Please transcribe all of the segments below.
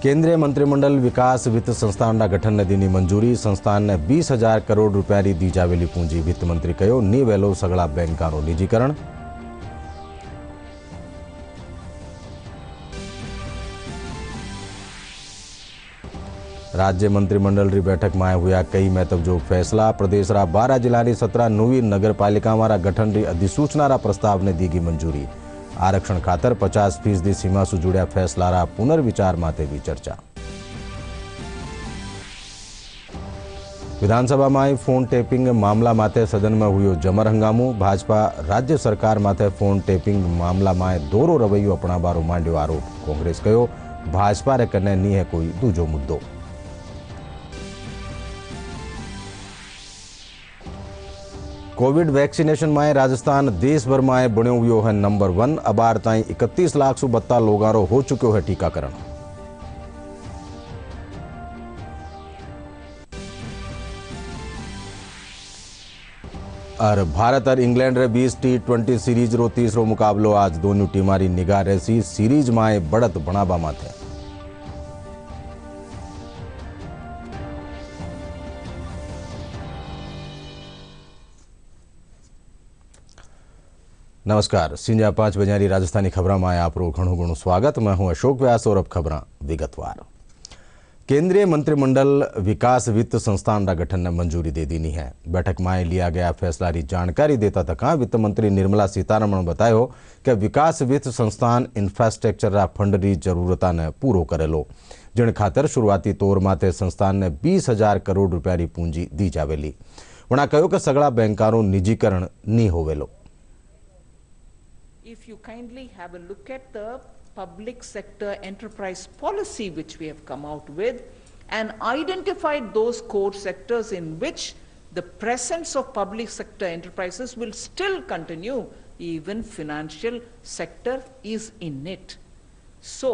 केंद्रीय मंत्रिमंडल विकास वित्त संस्थानના ગઠનને દીની મંજૂરી. સંસ્થાનને 20,000 કરોડ રૂપિયાની દી જાવેલી પૂંજી. વિત્ત મંત્રી કહ્યો ની વહેલો સગળા બેંકોનું નિજીકરણ. राज्य मंत्रिमंडल री बैठक में हुआ कई महत्वजोग फैसला. प्रदेश रा 12 जिला की 17 नवी नगरपालिका गठन री अधिसूचना प्रस्ताव ने दीगी मंजूरी. आरक्षण खातर 50% सीमा से जुड़्या फैसला रा पुनर्विचार माटे भी चर्चा. विधानसभा में फोन टेपिंग मामला माटे सदन में हुयो जमर हंगामो. भाजपा राज्य सरकार माटे फोन टेपिंग मामला में दोरो रवैयो अपनावारो मांड्यो आरोप. कांग्रेस कहो भाजपा रे कने नी है कोई दूजो मुद्दो. कोविड वैक्सीनेशन में राजस्थान देश भर में बन्यो हुयो है नंबर 1. अबार ताई 31 लाख सु 32 लोगारो हो चुक्यो है टीकाकरण. और भारत और इंग्लैंड रे 20 T20 सीरीज रो तीसरो मुकाबलो आज. दोनों टीमारी निगाह रहसी सीरीज में बढ़त बनाबा माथे. नमस्कार. सिंजा 5 बजे राजस्थानी खबर में आपरो घणो घणो स्वागत. मैं हूं अशोक व्यास और अब खबर विगतवार. केंद्रीय मंत्रिमंडल विकास वित्त संस्थान का गठन ने मंजूरी दे दी है. बैठक में लिया गया फैसला की जानकारी देता तक वित्त मंत्री निर्मला सीतारमण बतायो कि विकास वित्त संस्थान इंफ्रास्ट्रक्चर रा फंड की जरूरत ने पूरो करेलो. जिन खातर शुरुआती तौर माटे संस्थान ने 20,000 करोड़ रुपया की पूंजी दी जावेली. वणा कहो कि सगळा बैंकों निजीकरण नी होवेलो. If you kindly have a look at the public sector enterprise policy which we have come out with and identified those core sectors in which the presence of public sector enterprises will still continue, even financial sector is in it. So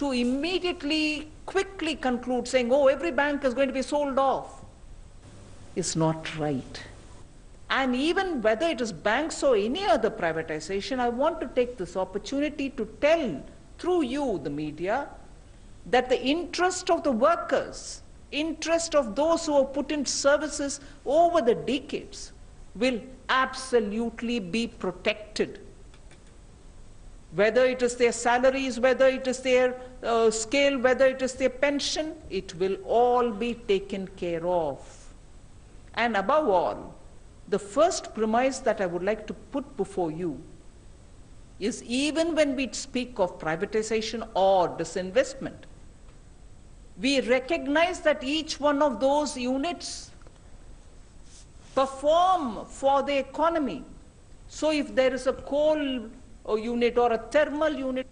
to immediately quickly conclude saying, oh, every bank is going to be sold off is not right. And even whether it is banks or any other privatization, I want to take this opportunity to tell through you, the media, that the interest of the workers, interest of those who have put in services over the decades will absolutely be protected. Whether it is their salaries, whether it is their scale, whether it is their pension, it will all be taken care of. And above all, the first premise that I would like to put before you is even when we speak of privatization or disinvestment, we recognize that each one of those units perform for the economy. So if there is a coal unit or a thermal unit,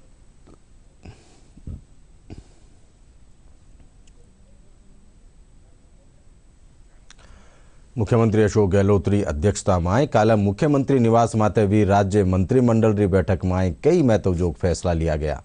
मुख्यमंत्री अशोक गहलोत री अध्यक्षता में काले मुख्यमंत्री निवास माटे भी राज्य मंत्रिमंडल री बैठक में कई महत्वजोग फैसला लिया गया.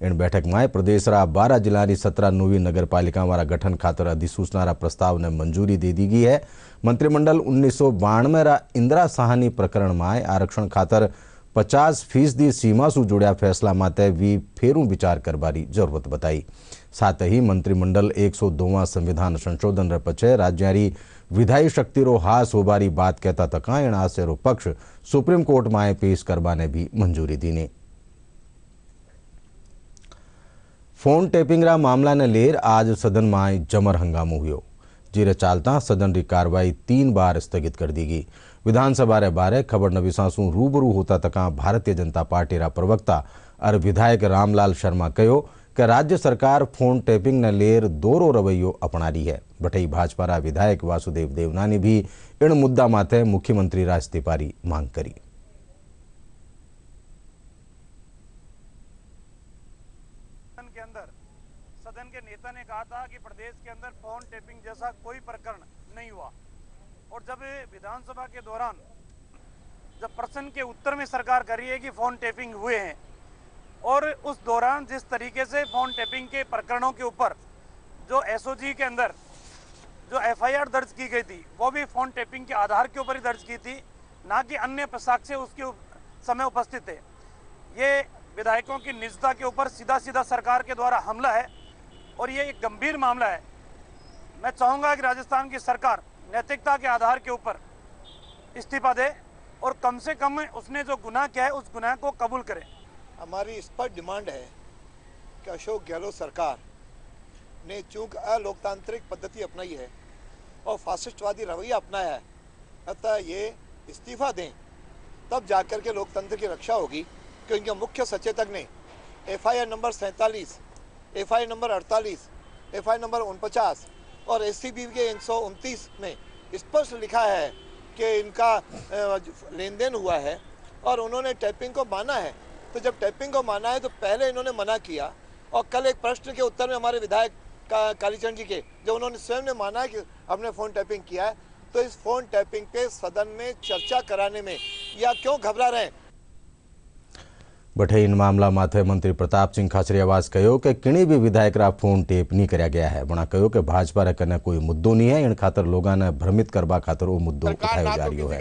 इन बैठक में प्रदेश रा 12 जिला की 17 नवी नगरपालिका वाला गठन खातर अधिसूचना प्रस्ताव ने मंजूरी दे दी गई है. मंत्रिमंडल 1992 रा इंदिरा साहनी प्रकरण में आरक्षण खातर 50% सीमा से जुड़्या फैसला माटे भी फेरू विचार करवारी जरूरत बताई. साथ ही मंत्रिमंडल 102वां संविधान संशोधन पछे राज्यारी विधायी शक्ति रो हास होबारी बात कहता तका एण आसेरो पक्ष सुप्रीम कोर्ट में पेश करवाने भी मंजूरी दीने. फोन टेपिंग रा मामला ने लेर आज सदन में जमर हंगामो हुयो. जीरे चालता सदन की कार्रवाई 3 बार स्थगित कर दी गई. विधानसभा रे बारे खबर नवीसासू रूबरू होता तका भारतीय जनता पार्टी रा प्रवक्ता और विधायक रामलाल शर्मा कहो कि राज्य सरकार फोन टेपिंग ने लेर दोरो रवैयो अपना रही है. बटई भाजपा रा विधायक वासुदेव देवनानी भी इन मुद्दा माथे मुख्यमंत्री रा इस्तीफारी मांग करी. सदन के नेता ने कहा था कि प्रदेश के अंदर फोन टेपिंग जैसा कोई प्रकरण नहीं हुआ. और जब विधानसभा के दौरान जब प्रश्न के उत्तर में सरकार कर रही है कि फोन टेपिंग हुए हैं और उस दौरान जिस तरीके से फोन टेपिंग के प्रकरणों के ऊपर जो एसओजी के अंदर जो एफआईआर दर्ज की गई थी वो भी फोन टेपिंग के आधार के ऊपर ही दर्ज की थी, ना कि अन्य साक्ष्य उसके समय उपस्थित थे. ये विधायकों की निजता के ऊपर सीधा सीधा सरकार के द्वारा हमला है और ये एक गंभीर मामला है। मैं चाहूँगा कि राजस्थान की सरकार नैतिकता के आधार के ऊपर इस्तीफा दे और कम से कम उसने जो गुनाह किया है उस गुनाह को कबूल करे। हमारी स्पष्ट डिमांड है कि अशोक गहलोत सरकार ने चूंकि अलोकतांत्रिक पद्धति अपनाई है और फासिस्टवादी रवैया अपनाया है, अतः ये इस्तीफा दें, तब जाकर के लोकतंत्र की रक्षा होगी। क्योंकि मुख्य सचेतक ने FIR number 47, FIR number 48, FIR number 49 और SCB के 129 में स्पष्ट लिखा है कि इनका लेन देन हुआ है और उन्होंने टैपिंग को माना है। तो जब टैपिंग को माना है तो पहले इन्होंने मना किया, और कल एक प्रश्न के उत्तर में हमारे विधायक कालीचरण जी के जब उन्होंने स्वयं ने माना है कि हमने फ़ोन टैपिंग किया है, तो इस फ़ोन टैपिंग पे सदन में चर्चा कराने में या क्यों घबरा रहे हैं। बठे इन मामला माथे मंत्री प्रताप सिंह खाचरियावास कहो कि किणी भी विधायक रा फोन टेप नहीं कराया गया है। वणा कहो कि भाजपा रे कने कोई मुद्दो नहीं है, इन खातर लोगों ने भ्रमित करवा खातर वो मुद्दो उठायो जा रही है।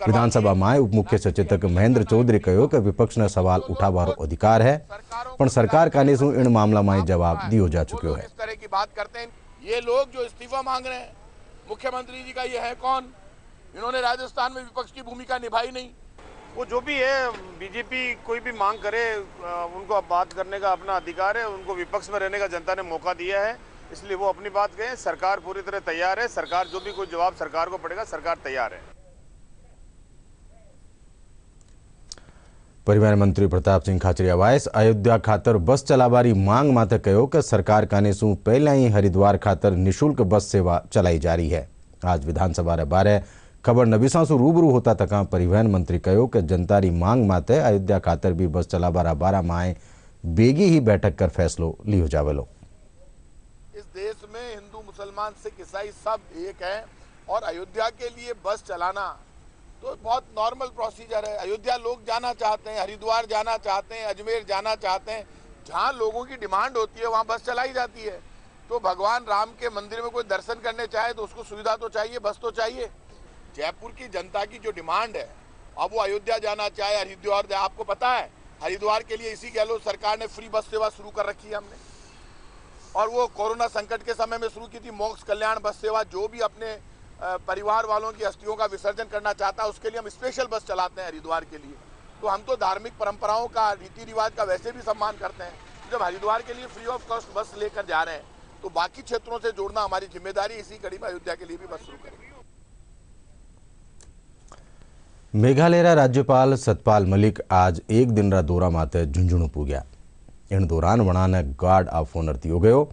विधानसभा में उप मुख्य सचेतक महेंद्र चौधरी कहो कि विपक्ष ने सवाल उठावारो अधिकार है, पर सरकार काने से इन मामला में जवाब दियो जा चुक्यो है। इस तरह की बात करते हैं ये लोग जो इस्तीफा मांग रहे हैं, मुख्यमंत्री जी का ये है कौन? इन्होंने राजस्थान में विपक्ष की भूमिका निभाई नहीं। वो जो भी है, बीजेपी कोई भी मांग करे, उनको बात करने का अपना अधिकार है। उनको विपक्ष में रहने का जनता ने मौका दिया है, इसलिए वो अपनी बात कहें। सरकार पूरी तरह तैयार है। सरकार जो भी कोई जवाब सरकार को पड़ेगा, सरकार तैयार है। परिवहन मंत्री प्रताप सिंह खाचरियावास अयोध्या खातर बस चलावारी मांग माथे कहो कि सरकार काने सु पहला ही हरिद्वार खातर निःशुल्क बस सेवा चलाई जा रही है। आज विधानसभा रे बारे खबर नबीसा से रूबरू होता तक परिवहन मंत्री कहो कि जनता री मांग माते अयोध्या खातर भी बस चलावारा बारा माए बेगी ही बैठक कर फैसलो लियो जावेलो। इस देश में हिंदू, मुसलमान, सिख, ईसाई सब एक है, और अयोध्या के लिए बस चलाना तो बहुत नॉर्मल प्रोसीजर है। अयोध्या लोग जाना चाहते हैं, हरिद्वार जाना चाहते हैं, अजमेर जाना चाहते हैं। जहाँ लोगों की डिमांड होती है वहाँ बस चलाई जाती है। तो भगवान राम के मंदिर में कोई दर्शन करने चाहे तो उसको सुविधा तो चाहिए, बस तो चाहिए। जयपुर की जनता की जो डिमांड है, अब वो अयोध्या जाना चाहे, हरिद्वार, आपको पता है हरिद्वार के लिए इसी गहलोत सरकार ने फ्री बस सेवा शुरू कर रखी है हमने, और वो कोरोना संकट के समय में शुरू की थी मोक्ष कल्याण बस सेवा। जो भी अपने परिवार वालों की अस्थियों का विसर्जन करना चाहता है उसके लिए हम स्पेशल बस चलाते हैं हरिद्वार के लिए। तो हम तो धार्मिक परंपराओं का, रीति रिवाज का वैसे भी सम्मान करते हैं। जब हरिद्वार के लिए फ्री ऑफ कॉस्ट बस लेकर जा रहे हैं तो बाकी क्षेत्रों से जोड़ना हमारी जिम्मेदारी। इसी कड़ी में अयोध्या के लिए भी बस शुरू करेंगे। मेघालय राज्यपाल सतपाल मलिक आज एक दिन रा दौरा माथे झुंझुनू पूग्या। इन दौरान वणा ने गार्ड ऑफ ऑनर दियो गयो।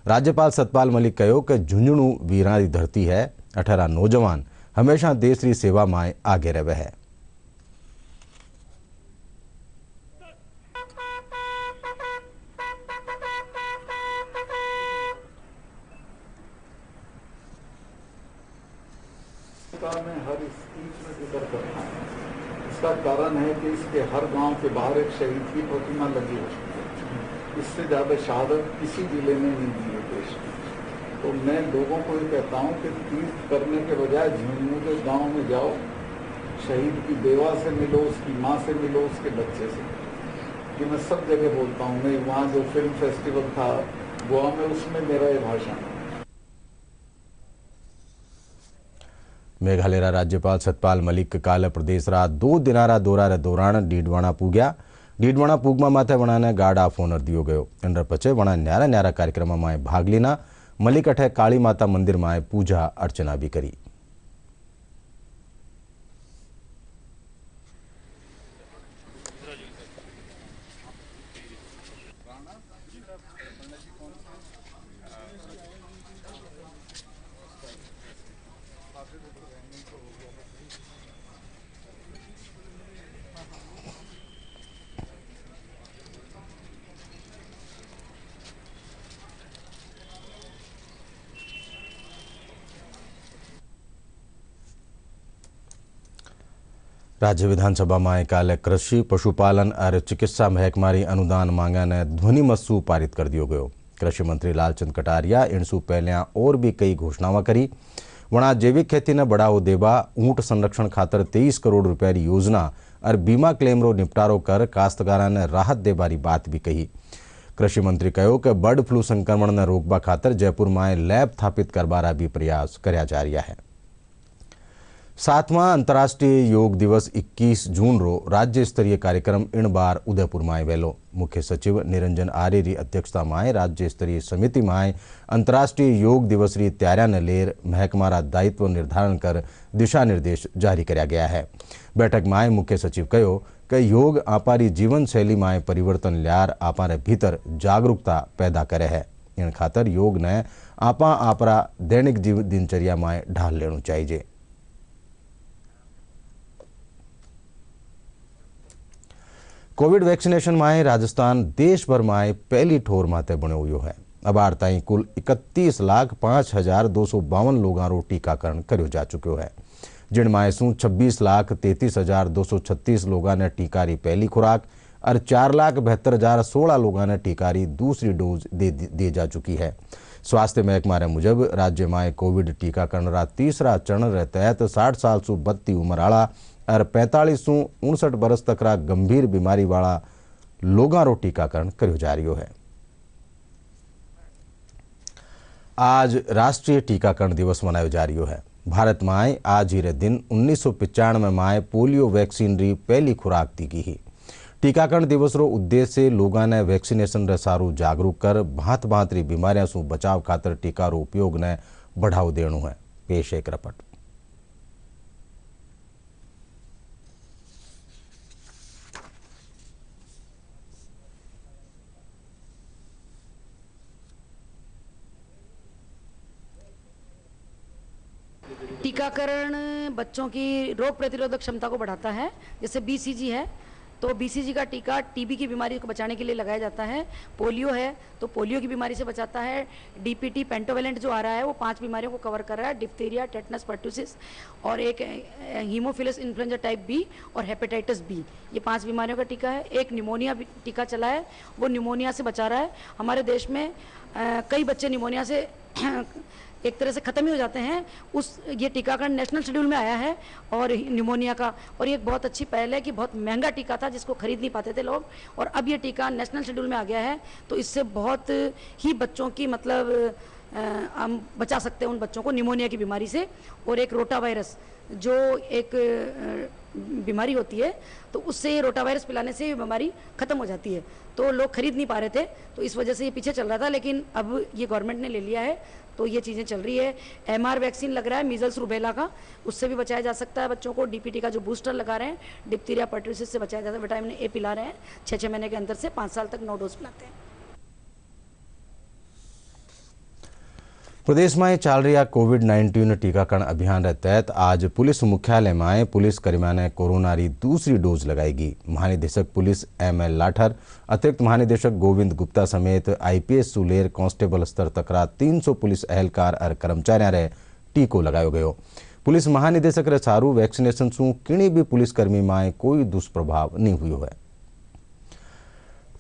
राज्यपाल सतपाल मलिक कहो कि झुंझुनू वीरां री धरती है, 18 नौजवान हमेशा देश री सेवा में आगे रहे है। में हर स्पीच में जिक्र करना है। इसका कारण है कि इसके हर गांव के बाहर एक शहीद की प्रतिमा लगी है। इससे ज्यादा शहादत किसी जिले में नहीं दी है देश में। तो मैं लोगों को ये कहता हूँ कि तीर्थ करने के बजाय झुंझुनू के गांव में जाओ, शहीद की बेवा से मिलो, उसकी माँ से मिलो, उसके बच्चे से। कि मैं सब जगह बोलता हूँ, मैं वहाँ जो फिल्म फेस्टिवल था गोवा में, उसमें मेरा ये भाषण। मेघालय राज्यपाल सतपाल मलिक काल प्रदेश रा 2 दिनारा दौरा रे दौरान डीडवाणा पूग्या। डीडवाणा पूगमा माथे वणा ने गार्ड ऑफ ऑनर दियो गयो। इन पछे वणा न्यारा न्यारा कार्यक्रम में भाग लेना। मलिक अठे काली माता मंदिर में पूजा अर्चना भी करी। राज्य विधानसभा में काले कृषि, पशुपालन और चिकित्सा महकमारी अनुदान मांगा ने ध्वनिमत पारित कर दियो गयो। कृषि मंत्री लालचंद कटारिया इनसु पहले और भी कई घोषणाएं करी। वणा जैविक खेती ने बढ़ावो देवा, ऊंट संरक्षण खातर 23 करोड़ रुपया योजना और बीमा क्लेम रो निपटारो कर काश्तकारां ने राहत देवारी बात भी कही। कृषि मंत्री कहो कि बर्ड फ्लू संक्रमण ने रोकवा खातर जयपुर में लैब स्थापित करवारा भी प्रयास कर्या जा रहा है। 7वां अंतर्राष्ट्रीय योग दिवस 21 जून रो राज्य स्तरीय कार्यक्रम इन बार उदयपुर में वेलो। मुख्य सचिव निरंजन आर्य री अध्यक्षता में राज्य स्तरीय समिति में अंतर्राष्ट्रीय योग दिवस री तैयारियां ने लेर महकमारा दायित्व निर्धारण कर दिशा निर्देश जारी कराया गया है। बैठक में मुख्य सचिव कहो कि योग आपारी जीवन शैली में परिवर्तन ल्यार आपारे भीतर जागरूकता पैदा करे है। इन खातर योग ने आपा आपरा दैनिक दिनचर्या में ढाल लेनु चाहिए। कोविड वैक्सीनेशन में राजस्थान देश भर में पहली ठोर माते बनो हुयो है। अब आर ताई कुल 31,05,252 लोगों टीकाकरण कर्यो जा चुक्यो है, जिनमें 26,33,236 लोगों ने टीकारी पहली खुराक और 4,72,016 लोगों ने टीकारी दूसरी डोज दे जा चुकी है। स्वास्थ्य महकमा मुजब राज्य में कोविड टीकाकरण रा तीसरा चरण रे तहत 60 साल से बत्ती उम्र आला और 45 से 59 बरस तक रा गंभीर बीमारी वाला लोगों रो टीकाकरण कर्यो जा रही है। आज राष्ट्रीय टीकाकरण दिवस मनायो जा रही है। भारत में आज ही रे दिन 1995 में पोलियो वैक्सीन री पहली खुराक दी गई है। टीकाकरण दिवस रो उद्देश्य लोगों ने वैक्सीनेशन रे सारू जागरूक कर भांत भांत री बीमारियों से बचाव खातर टीका रो उपयोग ने बढ़ावो देनु है। पेश एक रिपोर्ट। टीकाकरण बच्चों की रोग प्रतिरोधक क्षमता को बढ़ाता है। जैसे BCG है तो BCG का टीका TB की बीमारी को बचाने के लिए लगाया जाता है। पोलियो है तो पोलियो की बीमारी से बचाता है। DPT पेंटोवेलेंट जो आ रहा है वो 5 बीमारियों को कवर कर रहा है, डिप्थीरिया, टेटनस, पर्टुसिस और एक हीमोफिलस इन्फ्लुएंजा टाइप B और हेपेटाइटिस B, ये 5 बीमारियों का टीका है। एक निमोनिया टीका चला है, वो निमोनिया से बचा रहा है। हमारे देश में कई बच्चे निमोनिया से एक तरह से ख़त्म ही हो जाते हैं। ये टीकाकरण नेशनल शेड्यूल में आया है और निमोनिया का, और ये एक बहुत अच्छी पहल है कि बहुत महंगा टीका था जिसको खरीद नहीं पाते थे लोग, और अब ये टीका नेशनल शेड्यूल में आ गया है। तो इससे बहुत ही बच्चों की मतलब हम बचा सकते हैं उन बच्चों को निमोनिया की बीमारी से। और एक रोटा वायरस जो एक बीमारी होती है तो उससे रोटा वायरस पिलाने से ये बीमारी ख़त्म हो जाती है। तो लोग खरीद नहीं पा रहे थे तो इस वजह से ये पीछे चल रहा था, लेकिन अब ये गवर्नमेंट ने ले लिया है तो ये चीज़ें चल रही है। MR वैक्सीन लग रहा है मीजल्स रूबेला का, उससे भी बचाया जा सकता है बच्चों को। DPT का जो बूस्टर लगा रहे हैं, डिप्थीरिया पर्टुसिस से बचाया जाता है। विटामिन A पिला रहे हैं 6 महीने के अंदर से 5 साल तक 9 डोज पिलाते हैं। प्रदेश में चल रहा कोविड-19 टीकाकरण अभियान के तहत आज पुलिस मुख्यालय में पुलिस कर्मियों ने कोरोना री दूसरी डोज लगाएगी। महानिदेशक पुलिस ML लाठर, अतिरिक्त महानिदेशक गोविंद गुप्ता समेत IPS सुलेर कांस्टेबल स्तर तक 300 पुलिस एहलकार और कर्मचारियों रे टीको लगायो गयो। पुलिस महानिदेशक रे सारू वैक्सीनेशन सु किणी भी पुलिसकर्मी में कोई दुष्प्रभाव नहीं हुयो है।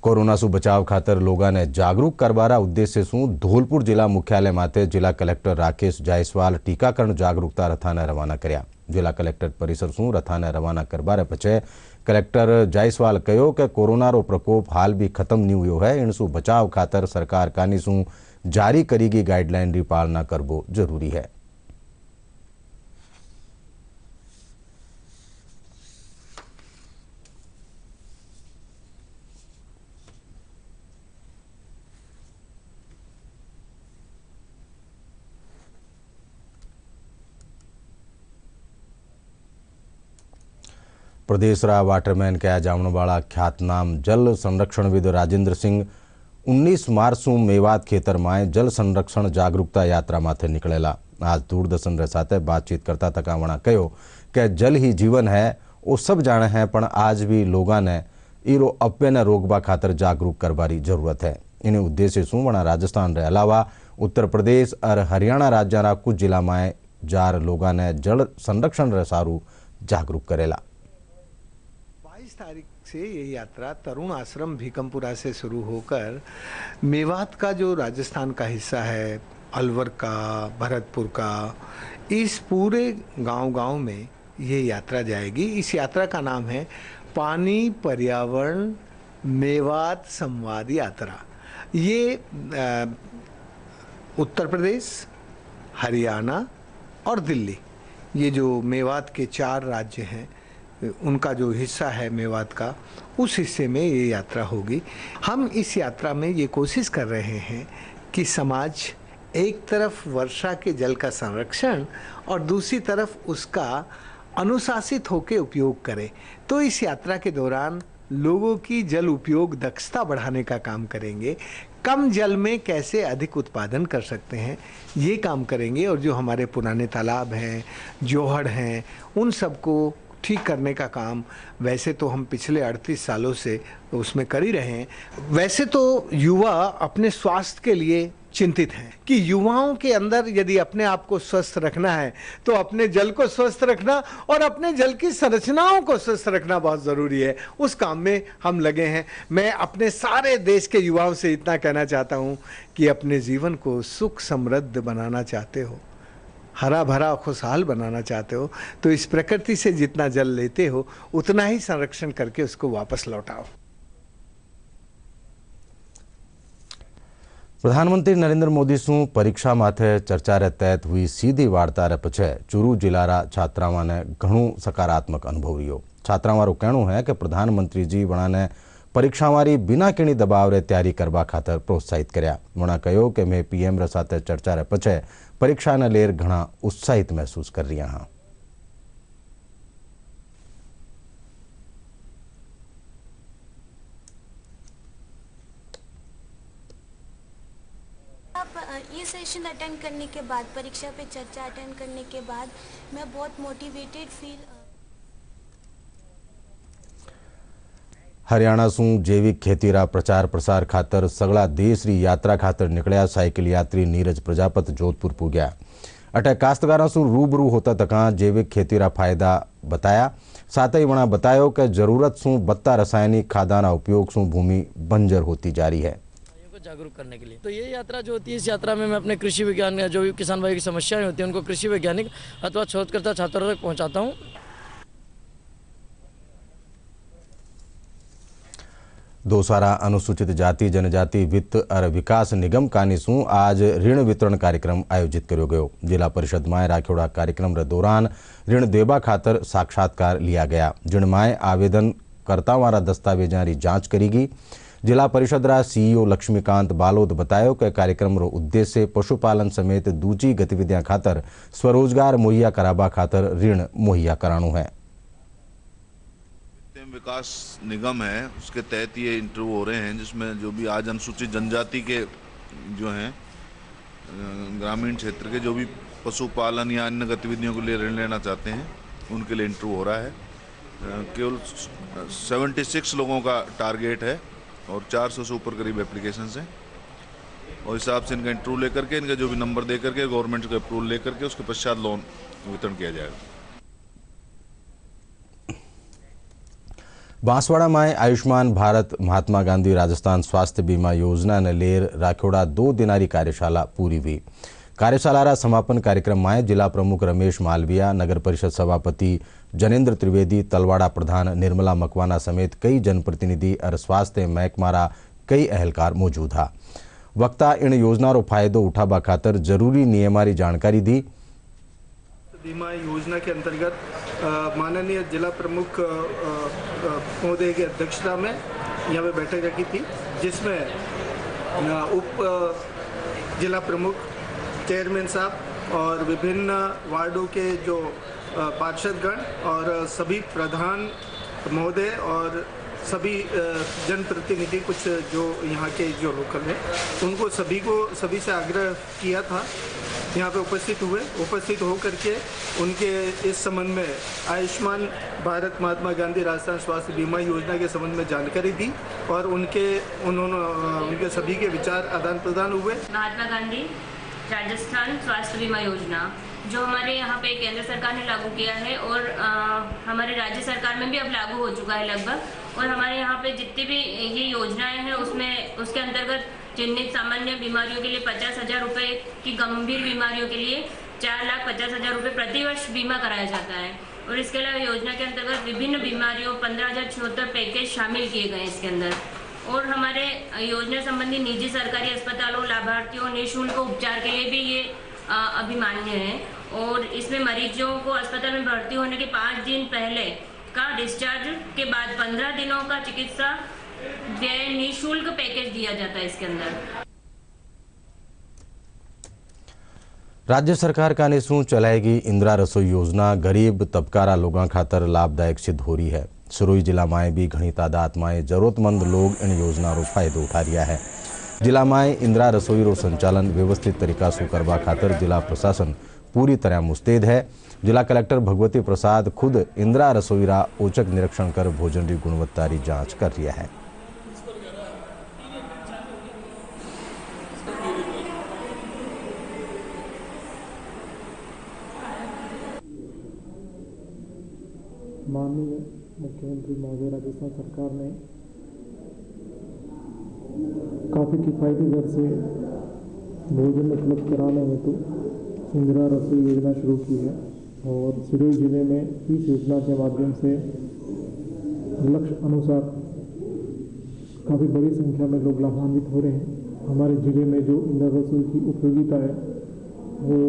कोरोना से बचाव खातर लोगों ने जागरूक करवारा उद्देश्य से धौलपुर जिला मुख्यालय माते जिला कलेक्टर राकेश जायसवाल टीकाकरण जागरूकता रथा ने रवाना कर्या। जिला कलेक्टर परिसर से रथा ने रवाना करवारे पछे कलेक्टर जायसवाल कहो कि कोरोना रो प्रकोप हाल भी खत्म नहीं हुयो है। इनसु बचाव खातर सरकार कानी सु जारी करी गई गाइडलाइन री पालना करबो जरूरी है। प्रदेश रा वाटरमैन कहा जाने वाला ख्यातनाम जल संरक्षणविद राजेंद्र सिंह 19 मार्च से मेवात खेतर में जल संरक्षण जागरूकता यात्रा माथे निकलेला। आज दूरदर्शन रे साथे बातचीत करता तकावणा कहो कि जल ही जीवन है, वो सब जाने हैं, पण आज भी लोगों ने इरो अपे ने रोकवा खातर जागरूक करवारी जरूरत है। इन्हें उद्देश्य से वणा राजस्थान रे अलावा उत्तर प्रदेश और हरियाणा राज्य कुछ जिला में जार लोगों ने जल संरक्षण रे सारू जागरूक करेला। 22 तारीख से ये यात्रा तरुण आश्रम भीकमपुरा से शुरू होकर मेवात का जो राजस्थान का हिस्सा है, अलवर का, भरतपुर का, इस पूरे गांव-गांव में ये यात्रा जाएगी। इस यात्रा का नाम है पानी पर्यावरण मेवात संवाद यात्रा। ये उत्तर प्रदेश, हरियाणा और दिल्ली, ये जो मेवात के 4 राज्य हैं, उनका जो हिस्सा है मेवात का, उस हिस्से में ये यात्रा होगी। हम इस यात्रा में ये कोशिश कर रहे हैं कि समाज एक तरफ वर्षा के जल का संरक्षण और दूसरी तरफ उसका अनुशासित होकर उपयोग करे। तो इस यात्रा के दौरान लोगों की जल उपयोग दक्षता बढ़ाने का काम करेंगे, कम जल में कैसे अधिक उत्पादन कर सकते हैं ये काम करेंगे, और जो हमारे पुराने तालाब हैं, जोहड़ हैं, उन सबको ठीक करने का काम वैसे तो हम पिछले 38 सालों से उसमें कर ही रहे हैं। वैसे तो युवा अपने स्वास्थ्य के लिए चिंतित हैं कि युवाओं के अंदर यदि अपने आप को स्वस्थ रखना है तो अपने जल को स्वस्थ रखना और अपने जल की संरचनाओं को स्वस्थ रखना बहुत ज़रूरी है। उस काम में हम लगे हैं। मैं अपने सारे देश के युवाओं से इतना कहना चाहता हूं कि अपने जीवन को सुख समृद्ध बनाना चाहते हो, हरा भरा खुशहाल बनाना चाहते हो, तो इस प्रकृति से जितना जल लेते हो उतना ही संरक्षण करके उसको वापस लौटाओ। प्रधानमंत्री नरेंद्र मोदी शू परीक्षा माथे चर्चा तहत हुई सीधी वार्ता पछे चूरू जिलारा छात्राओं ने घणु सकारात्मक अनुभव रह्यो। छात्राओं कहणु है कि प्रधानमंत्री जी वणा ने परीक्षा वारी बिना केणी दबाव रे तैयारी करवा खातर प्रोत्साहित कर्या। वणा कह्यो कि मैं पीएम रे साथे चर्चा रे पछे परीक्षा ने लेर घणा उत्साहित महसूस कर रहा हाँ। ये सेशन अटेंड करने के बाद, परीक्षा पे चर्चा अटेंड करने के बाद मैं बहुत मोटिवेटेड फील। हरियाणा शू जैविक खेतीरा प्रचार प्रसार खातर सगला देश री यात्रा खातर निकलिया साइकिल यात्री नीरज प्रजापत जोधपुर पुग्या। अटे काश्तकारों शू रूबरू होता तका जैविक खेतीरा फायदा बताया। साथ ही वणा बतायो कि जरूरत शू बत्ता रासायनिक खादाना उपयोग शू भूमि बंजर होती जा रही है। जागरूक करने के लिए तो ये यात्रा जो होती है, इस यात्रा में मैं अपने कृषि विज्ञान जो भी किसान भाई की समस्याएं होती हैं उनको कृषि वैज्ञानिक अथवा शोधकर्ता छात्रों तक पहुंचाता हूं। दोसारा अनुसूचित जाति जनजाति वित्त और विकास निगम कानीसू आज ऋण वितरण कार्यक्रम आयोजित करो गयो। जिला परिषद माए राखोड़ा कार्यक्रम रे दौरान ऋण देवा खातर साक्षात्कार लिया गया, जिन माए आवेदन करता वाला दस्तावेजा री जांच करेगी। जिला परिषद रा सीईओ लक्ष्मीकांत बालोद बतायो कि कार्यक्रम रो उद्देश्य पशुपालन समेत दूजी गतिविधियां खातर स्वरोजगार मुहैया कराबा खातर ऋण मुहैया कराणु है। विकास निगम है उसके तहत ये इंटरव्यू हो रहे हैं, जिसमें जो भी आज अनुसूचित जनजाति के जो हैं ग्रामीण क्षेत्र के जो भी पशुपालन या अन्य गतिविधियों के लिए ऋण लेना चाहते हैं उनके लिए इंटरव्यू हो रहा है। केवल 76 लोगों का टारगेट है और 400 से ऊपर करीब एप्लीकेशंस हैं, और हिसाब से इनका इंटरव्यू लेकर के इनका जो भी नंबर दे करके गवर्नमेंट का अप्रूवल लेकर के उसके पश्चात लोन वितरण किया जाएगा। बांसवाड़ा में आयुष्मान भारत महात्मा गांधी राजस्थान स्वास्थ्य बीमा योजना ने लेर राखोड़ा 2 दिनारी कार्यशाला पूरी हुई। कार्यशाला समापन कार्यक्रम में जिला प्रमुख रमेश मालविया, नगर परिषद सभापति जनेन्द्र त्रिवेदी, तलवाड़ा प्रधान निर्मला मकवाना समेत कई जनप्रतिनिधि और स्वास्थ्य महकमारा कई अहलकार मौजूद था। वक्ता इन योजना रो फायदो उठाबा खातर जरूरी नियमारी जानकारी दी। बीमा योजना के अंतर्गत माननीय जिला प्रमुख महोदय की अध्यक्षता में यहाँ पे बैठक रखी थी, जिसमें उप जिला प्रमुख, चेयरमैन साहब और विभिन्न वार्डों के जो पार्षदगण और सभी प्रधान महोदय और सभी जनप्रतिनिधि, कुछ जो यहाँ के जो लोकल हैं, उनको सभी से आग्रह किया था, यहाँ पे उपस्थित हो करके उनके इस संबंध में आयुष्मान भारत महात्मा गांधी राजस्थान स्वास्थ्य बीमा योजना के संबंध में जानकारी दी और उनके सभी के विचार आदान प्रदान हुए। महात्मा गांधी राजस्थान स्वास्थ्य बीमा योजना जो हमारे यहाँ पे केंद्र सरकार ने लागू किया है और हमारे राज्य सरकार में भी अब लागू हो चुका है लगभग, और हमारे यहाँ पे जितनी भी ये योजनाएं हैं उसमें उसके अंतर्गत चिन्हित सामान्य बीमारियों के लिए 50,000 रुपये की, गंभीर बीमारियों के लिए 4,50,000 रुपये प्रति वर्ष बीमा कराया जाता है। और इसके अलावा योजना के अंतर्गत विभिन्न बीमारियों 15,076 पैकेज शामिल किए गए इसके अंदर। और हमारे योजना संबंधी निजी सरकारी अस्पतालों लाभार्थियों निःशुल्क उपचार के लिए भी ये अभिमान्य है। और इसमें मरीजों को अस्पताल में भर्ती होने के 5 दिन पहले का डिस्चार्ज के बाद 15 दिनों का चिकित्सा व्यय निःशुल्क पैकेज दिया जाता है इसके अंदर। राज्य सरकार का निशुल्क चलाएगी इंदिरा रसोई योजना गरीब तबकारा लोगों खातर लाभदायक सिद्ध हो रही है। सिरोही जिला में भी घनी तादाद में जरूरतमंद लोग इन योजना रो फायदो उठा रहा है। जिला में इंदिरा रसोई रो संचालन व्यवस्थित तरीका से करवा खातर जिला प्रशासन पूरी तरह मुस्तैद है। जिला कलेक्टर भगवती प्रसाद खुद इंदिरा रसोई रा औचक निरीक्षण कर भोजन की गुणवत्ता की जांच कर रहा है। माननीय मुख्यमंत्री महोदय राजस्थान सरकार ने काफ़ी किफ़ायती दर से भोजन उपलब्ध कराने हेतु इंदिरा रसोई योजना शुरू की है और सिरोही जिले में इस योजना के माध्यम से लक्ष्य अनुसार काफ़ी बड़ी संख्या में लोग लाभान्वित हो रहे हैं। हमारे जिले में जो इंदिरा रसोई की उपयोगिता है वो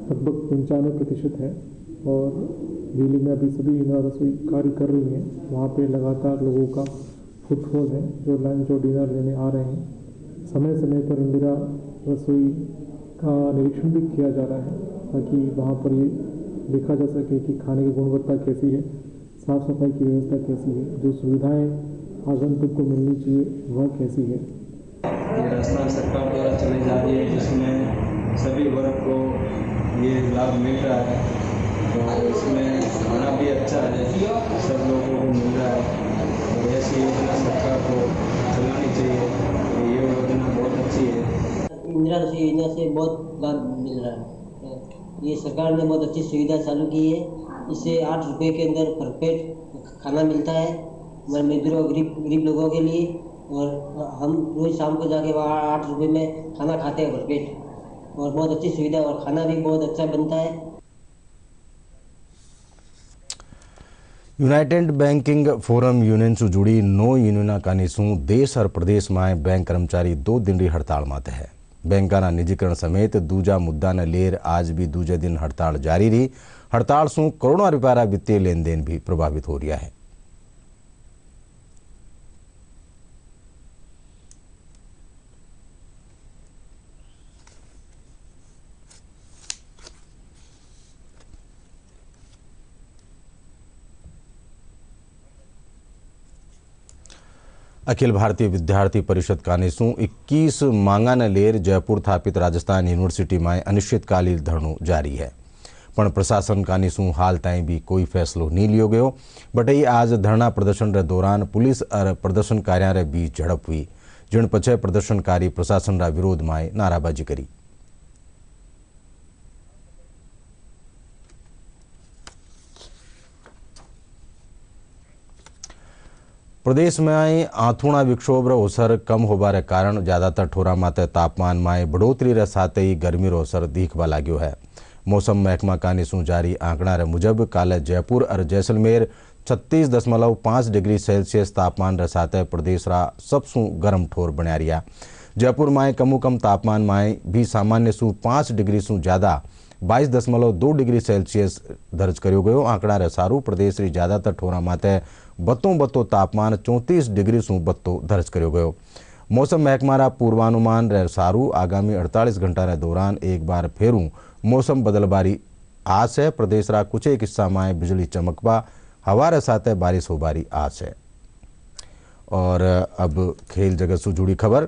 लगभग 95% है और जिले में अभी सभी इंदिरा रसोई कार्य कर रही हैं। वहाँ पे लगातार लोगों का फुटफॉल है जो लंच और डिनर लेने आ रहे हैं। समय समय पर इंदिरा रसोई का निरीक्षण भी किया जा रहा है ताकि वहाँ पर ये देखा जा सके कि खाने की गुणवत्ता कैसी है, साफ़ सफाई की व्यवस्था कैसी है, जो सुविधाएं आगंतुक को मिलनी चाहिए वह कैसी है। ये राजस्थान सरकार द्वारा चलाई जा रही है जिसमें सभी वर्ग को ये लाभ मिल रहा है। तो इसमें खाना भी अच्छा है, सब लोगों को मिल रहा है और ऐसी योजना सरकार को चलानी चाहिए। ये योजना बहुत अच्छी है। इंदिरा रसोई योजना से बहुत लाभ मिल रहा है। ये सरकार ने बहुत अच्छी सुविधा चालू की है। इससे 8 रुपये के अंदर भरपेट खाना मिलता है हमारे मजदूरों गरीब लोगों के लिए और हम रोज़ शाम को जाके वहाँ 8 रुपये में खाना खाते हैं भरपेट और बहुत अच्छी सुविधा और खाना भी बहुत अच्छा बनता है। यूनाइटेड बैंकिंग फोरम यूनियन से जुड़ी 9 यूनियन का निशु देश और प्रदेश में बैंक कर्मचारी 2 दिन री हड़ताल माते है। बैंकाना निजीकरण समेत दूजा मुद्दा ने लेर आज भी दूजे दिन हड़ताल जारी रही। हड़ताल से करोड़ों रुपया वित्तीय लेन देन भी प्रभावित हो रहा है। अखिल भारतीय विद्यार्थी परिषद का निशु 21 मांगा ने लेर जयपुर स्थापित राजस्थान यूनिवर्सिटी में अनिश्चितकालीन धरनो जारी है। पण प्रशासन का निशु हाल ताईं भी कोई फैसलो नहीं लियो गयो। बटई आज धरना प्रदर्शन के दौरान पुलिस और प्रदर्शनकारियों के बीच झड़प हुई, जिन पछे प्रदर्शनकारी प्रशासन रा विरोध में नाराबाजी करी। प्रदेश में आथूणा विक्षोभ रो असर कम होबारे कारण ज्यादातर ठोरा माते तापमान में बढ़ोतरी रे साथ ही गर्मी रो असर दिखवा लाग्यो है। मौसम महकमा का निशु जारी आंकड़ा रे मुजब काले जयपुर और जैसलमेर 36.5 डिग्री सेल्सियस तापमान रे साथ प्रदेश रा सबसु गर्म ठोर बना रिया। जयपुर में कमु कम तापमान में भी सामान्य सु 5 डिग्री सु ज्यादा 22.2 डिग्री सेल्सियस दर्ज करो गयो। आंकड़ा रे सारू प्रदेश री ज्यादातर ठोरा माते बत्तो तापमान 34 डिग्री सु बत्तो दर्ज करो गयो। मौसम महकमा रा पूर्वानुमान रे सारू आगामी 48 घंटा रे दौरान एक बार फेरू मौसम बदलबारी आस है। प्रदेश रा कुछ एक हिस्सा में बिजली चमकवा हवा रे साथ बारिश होबारी आस है। और अब खेल जगत से जुड़ी खबर।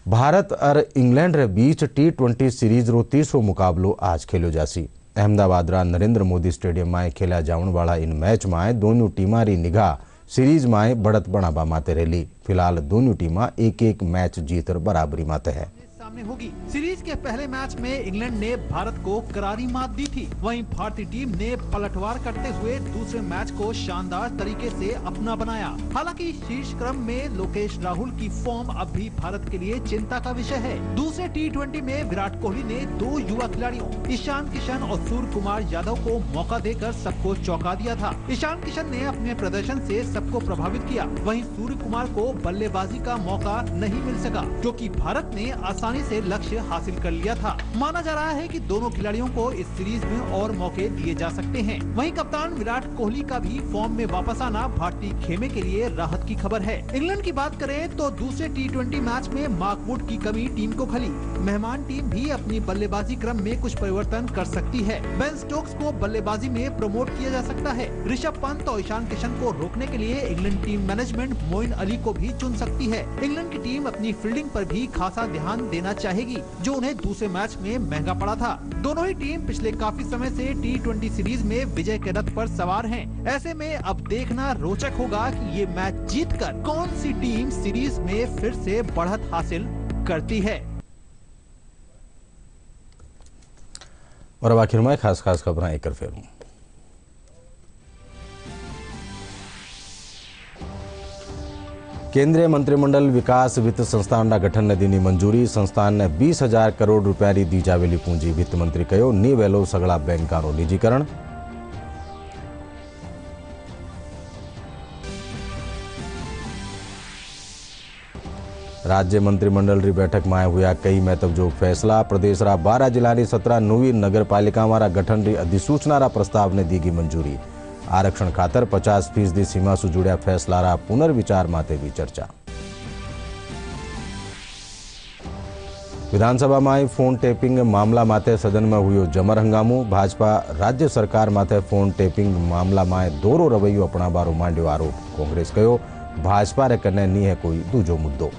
भारत और इंग्लैंड रे बीच T20 सीरीज रो 30वां मुकाबलो आज खेलो जासी। अहमदाबाद रा नरेंद्र मोदी स्टेडियम में खेला जाने वाला इन मैच में दोनों टीमां री निगाह सीरीज में बढ़त बनावा माते रही। फिलहाल दोनों टीमां 1-1 मैच जीत बराबरी माते है। सामने होगी। सीरीज के पहले मैच में इंग्लैंड ने भारत को करारी मात दी थी। वहीं भारतीय टीम ने पलटवार करते हुए दूसरे मैच को शानदार तरीके से अपना बनाया। हालांकि शीर्ष क्रम में लोकेश राहुल की फॉर्म अब भी भारत के लिए चिंता का विषय है। दूसरे T20 में विराट कोहली ने 2 युवा खिलाड़ियों ईशान किशन और सूर्य कुमार यादव को मौका देकर सबको चौंका दिया था। ईशान किशन ने अपने प्रदर्शन से सबको प्रभावित किया। वहीं सूर्य कुमार को बल्लेबाजी का मौका नहीं मिल सका, क्योंकि भारत ने आसानी से लक्ष्य हासिल कर लिया था। माना जा रहा है कि दोनों खिलाड़ियों को इस सीरीज में और मौके दिए जा सकते हैं। वहीं कप्तान विराट कोहली का भी फॉर्म में वापस आना भारतीय खेमे के लिए राहत की खबर है। इंग्लैंड की बात करें तो दूसरे T20 मैच में मार्क वुड की कमी टीम को खली। मेहमान टीम भी अपनी बल्लेबाजी क्रम में कुछ परिवर्तन कर सकती है। बेन स्टोक्स को बल्लेबाजी में प्रमोट किया जा सकता है। ऋषभ पंत और ईशान किशन को रोकने के लिए England team management Moeen Ali को भी चुन सकती है। इंग्लैंड की टीम अपनी फील्डिंग पर भी खासा ध्यान देना चाहेगी, जो उन्हें दूसरे मैच में महंगा पड़ा था। दोनों ही टीम पिछले काफी समय से T20 सीरीज में विजय के रथ पर सवार हैं। ऐसे में अब देखना रोचक होगा कि ये मैच जीतकर कौन सी टीम सीरीज में फिर से बढ़त हासिल करती है। और अब आखिर में खास खबर एक कर फेरूं। केंद्रीय मंत्रिमंडल विकास वित्त संस्थान गठन ने दीनी मंजूरी। संस्थान ने 20,000 करोड़ रुपया दी जावेली पूंजी। वित्त मंत्री कहो नहीं वेलो सगड़ा बैंकों निजीकरण। राज्य मंत्रिमंडल री बैठक में हुआ कई महत्वजोग फैसला। प्रदेश रा 12 जिला 17 नवी नगर पालिका रा गठन री अधिसूचना रा प्रस्ताव ने दी मंजूरी। आरक्षण खातर 50% सीमा से जुड़िया फैसला रा पुनर्विचार माते भी चर्चा। विधानसभा में फोन टेपिंग मामला माते सदन में हुयो जमर हंगामो। भाजपा राज्य सरकार माते फोन टेपिंग मामला में दोरो रवैयो अपनाबारो मांड्यो आरोप। कांग्रेस कहो भाजपा रे कने नहीं है कोई दूजो मुद्दो।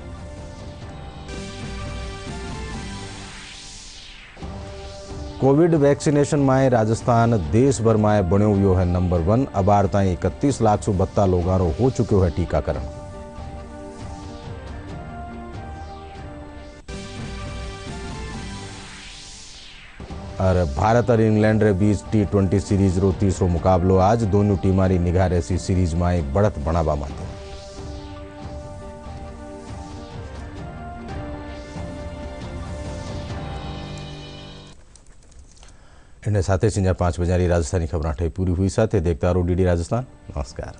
कोविड वैक्सीनेशन में राजस्थान देश भर में बनो हुयो है नंबर 1। अबार ताई 31 लाख सु 32 लोगारो हो चुक्यो है टीकाकरण। और भारत और इंग्लैंड रे बीच T20 सीरीज रो तीसरो मुकाबलो आज। दोनों टीमारी निगाह रेसी सीरीज में एक बढ़त बनावा माते। इन्हें साथ ही 5 बजे राजस्थानी खबर पूरी हुई। साथ देखता रहो DD राजस्थान। नमस्कार।